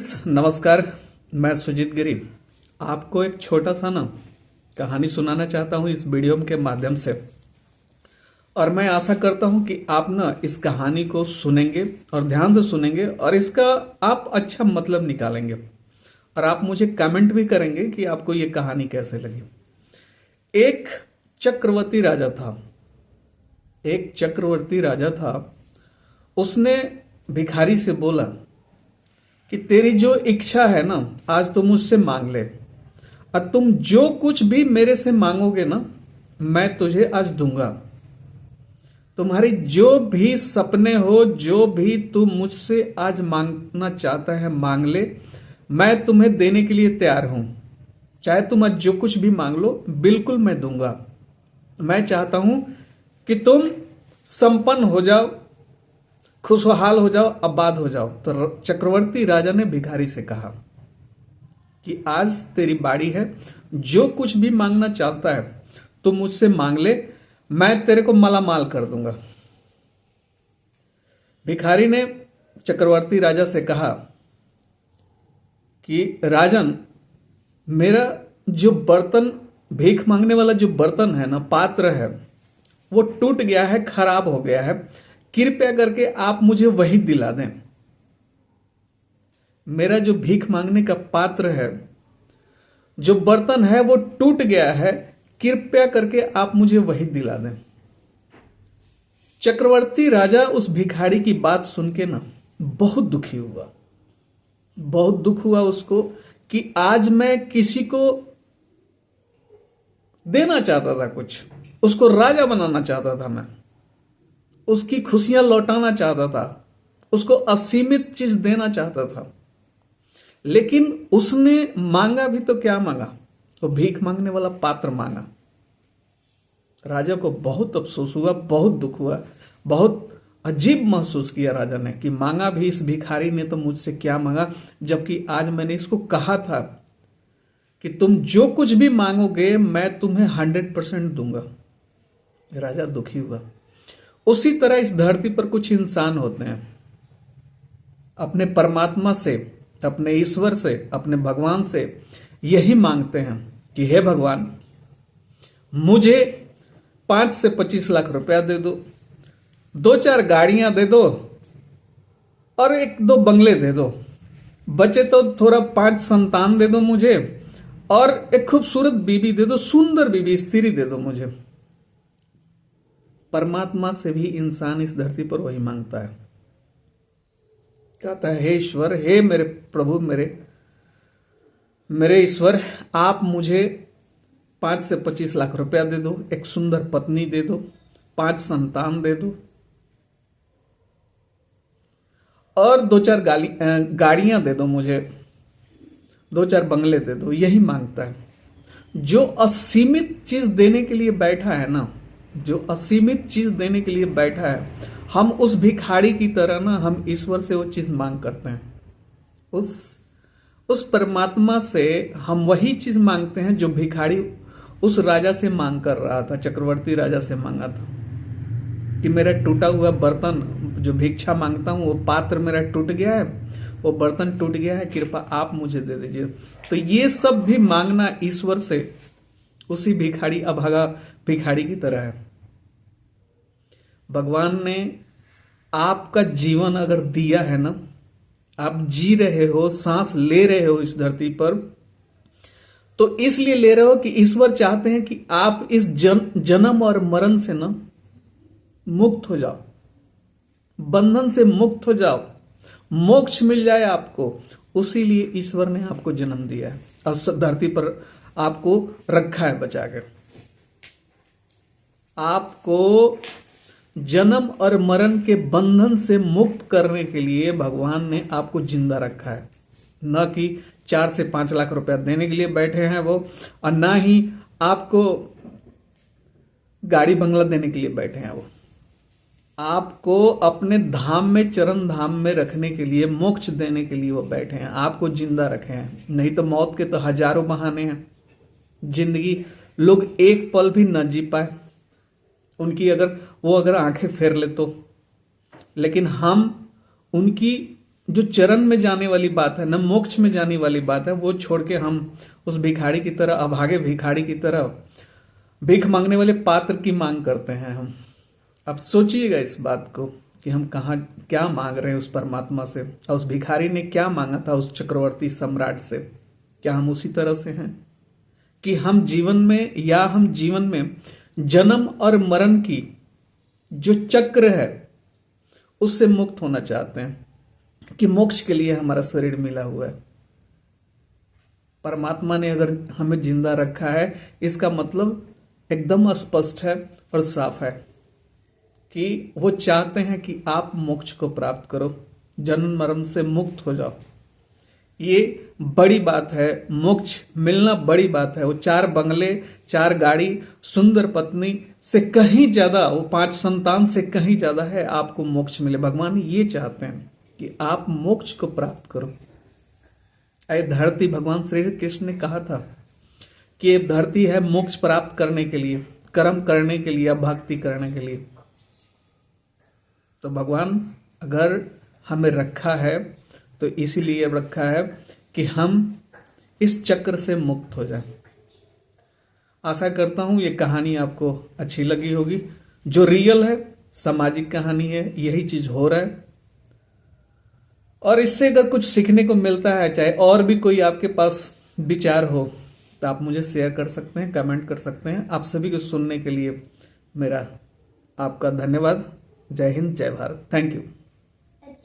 Friends नमस्कार। मैं सुजीत गिरी आपको एक छोटा सा कहानी सुनाना चाहता हूं इस वीडियो के माध्यम से। और मैं आशा करता हूं कि आप इस कहानी को सुनेंगे और ध्यान से सुनेंगे और इसका आप अच्छा मतलब निकालेंगे और आप मुझे कमेंट भी करेंगे कि आपको ये कहानी कैसे लगी। एक चक्रवर्ती राजा था। उसने भिखारी से बोला कि तेरी जो इच्छा है आज तुम मुझसे मांग ले और तुम जो कुछ भी मेरे से मांगोगे मैं तुझे आज दूंगा। तुम्हारी जो भी सपने हो, जो भी तुम मुझसे आज मांगना चाहता है मांग ले, मैं तुम्हें देने के लिए तैयार हूं। चाहे तुम आज जो कुछ भी मांग लो, बिल्कुल मैं दूंगा। मैं चाहता हूं कि तुम संपन्न हो जाओ, खुशहाल हो जाओ, आबाद हो जाओ। तो चक्रवर्ती राजा ने भिखारी से कहा कि आज तेरी बारी है, जो कुछ भी मांगना चाहता है तुम मुझसे मांग ले, मैं तेरे को मालामाल कर दूंगा। भिखारी ने चक्रवर्ती राजा से कहा कि राजन, मेरा जो बर्तन, भीख मांगने वाला जो बर्तन है पात्र है, वो टूट गया है, खराब हो गया है। कृपया करके आप मुझे वही दिला दें। मेरा जो भीख मांगने का पात्र है, जो बर्तन है, वो टूट गया है। कृपया करके आप मुझे वही दिला दें। चक्रवर्ती राजा उस भिखारी की बात सुन के बहुत दुखी हुआ। बहुत दुख हुआ उसको कि आज मैं किसी को देना चाहता था, कुछ उसको राजा बनाना चाहता था, मैं उसकी खुशियां लौटाना चाहता था, उसको असीमित चीज देना चाहता था। लेकिन उसने मांगा भी तो क्या मांगा? तो भीख मांगने वाला पात्र मांगा। राजा को बहुत अफसोस हुआ, बहुत दुख हुआ, बहुत अजीब महसूस किया राजा ने कि मांगा भी इस भिखारी ने तो मुझसे क्या मांगा, जबकि आज मैंने इसको कहा था कि तुम जो कुछ भी मांगोगे मैं तुम्हें 100% दूंगा। राजा दुखी हुआ। उसी तरह इस धरती पर कुछ इंसान होते हैं, अपने परमात्मा से, अपने ईश्वर से, अपने भगवान से यही मांगते हैं कि हे भगवान, मुझे 5 से 25 लाख रुपया दे दो, 2-4 गाड़ियां दे दो और 1-2 बंगले दे दो, बचे तो थोड़ा 5 संतान दे दो मुझे और एक खूबसूरत बीबी दे दो, सुंदर बीबी, स्त्री दे दो मुझे। परमात्मा से भी इंसान इस धरती पर वही मांगता है। कहता है, हे ईश्वर, हे मेरे प्रभु, मेरे ईश्वर, आप मुझे 5 से 25 लाख रुपया दे दो, एक सुंदर पत्नी दे दो, 5 संतान दे दो और 2-4 गाड़ियां दे दो मुझे, 2-4 बंगले दे दो। यही मांगता है। जो असीमित चीज देने के लिए बैठा है जो असीमित चीज देने के लिए बैठा है, हम उस भिखारी की तरह हम ईश्वर से वो चीज मांग करते हैं। उस परमात्मा से हम वही चीज मांगते हैं जो भिखारी उस राजा से मांग कर रहा था, चक्रवर्ती राजा से मांगा था कि मेरा टूटा हुआ बर्तन, जो भिक्षा मांगता हूं, वो पात्र मेरा टूट गया है, वो बर्तन टूट गया है, कृपा आप मुझे दे दीजिए। तो ये सब भी मांगना ईश्वर से उसी भिखारी, अभागा भिखारी की तरह है। भगवान ने आपका जीवन अगर दिया है आप जी रहे हो, सांस ले रहे हो इस धरती पर, तो इसलिए ले रहे हो कि ईश्वर चाहते हैं कि आप इस जन्म और मरण से मुक्त हो जाओ, बंधन से मुक्त हो जाओ, मोक्ष मिल जाए आपको। उसी लिए ईश्वर ने आपको जन्म दिया है और धरती पर आपको रखा है बचा कर। आपको जन्म और मरण के बंधन से मुक्त करने के लिए भगवान ने आपको जिंदा रखा है। न कि 4 से 5 लाख रुपया देने के लिए बैठे हैं वो, और ना ही आपको गाड़ी बंगला देने के लिए बैठे हैं वो। आपको अपने धाम में, चरण धाम में रखने के लिए, मोक्ष देने के लिए वो बैठे हैं, आपको जिंदा रखे हैं। नहीं तो मौत के तो हजारों बहाने हैं। जिंदगी लोग एक पल भी न जी पाए, उनकी अगर आंखें फेर ले तो। लेकिन हम उनकी जो चरण में जाने वाली बात है, न मोक्ष में जाने वाली बात है, वो छोड़ के हम उस भिखारी की तरह, अभागे भिखारी की तरह भीख मांगने वाले पात्र की मांग करते हैं हम। अब सोचिएगा इस बात को कि हम कहाँ क्या मांग रहे हैं उस परमात्मा से, और उस भिखारी ने क्या मांगा था उस चक्रवर्ती सम्राट से। क्या हम उसी तरह से हैं कि हम जीवन में जन्म और मरण की जो चक्र है उससे मुक्त होना चाहते हैं कि मोक्ष के लिए हमारा शरीर मिला हुआ है। परमात्मा ने अगर हमें जिंदा रखा है, इसका मतलब एकदम स्पष्ट है और साफ है कि वो चाहते हैं कि आप मोक्ष को प्राप्त करो, जन्म मरण से मुक्त हो जाओ। ये बड़ी बात है, मोक्ष मिलना बड़ी बात है। वो 4 बंगले, 4 गाड़ी, सुंदर पत्नी से कहीं ज्यादा, वो 5 संतान से कहीं ज्यादा है आपको मोक्ष मिले। भगवान ये चाहते हैं कि आप मोक्ष को प्राप्त करो। अरे धरती, भगवान श्री कृष्ण ने कहा था कि ये धरती है मोक्ष प्राप्त करने के लिए, कर्म करने के लिए, भक्ति करने के लिए। तो भगवान अगर हमें रखा है तो इसीलिए रखा है कि हम इस चक्र से मुक्त हो जाएं। आशा करता हूं ये कहानी आपको अच्छी लगी होगी। जो रियल है, सामाजिक कहानी है, यही चीज हो रहा है। और इससे अगर कुछ सीखने को मिलता है, चाहे और भी कोई आपके पास विचार हो, तो आप मुझे शेयर कर सकते हैं, कमेंट कर सकते हैं। आप सभी को सुनने के लिए मेरा आपका धन्यवाद। जय हिंद, जय भारत। Thank you.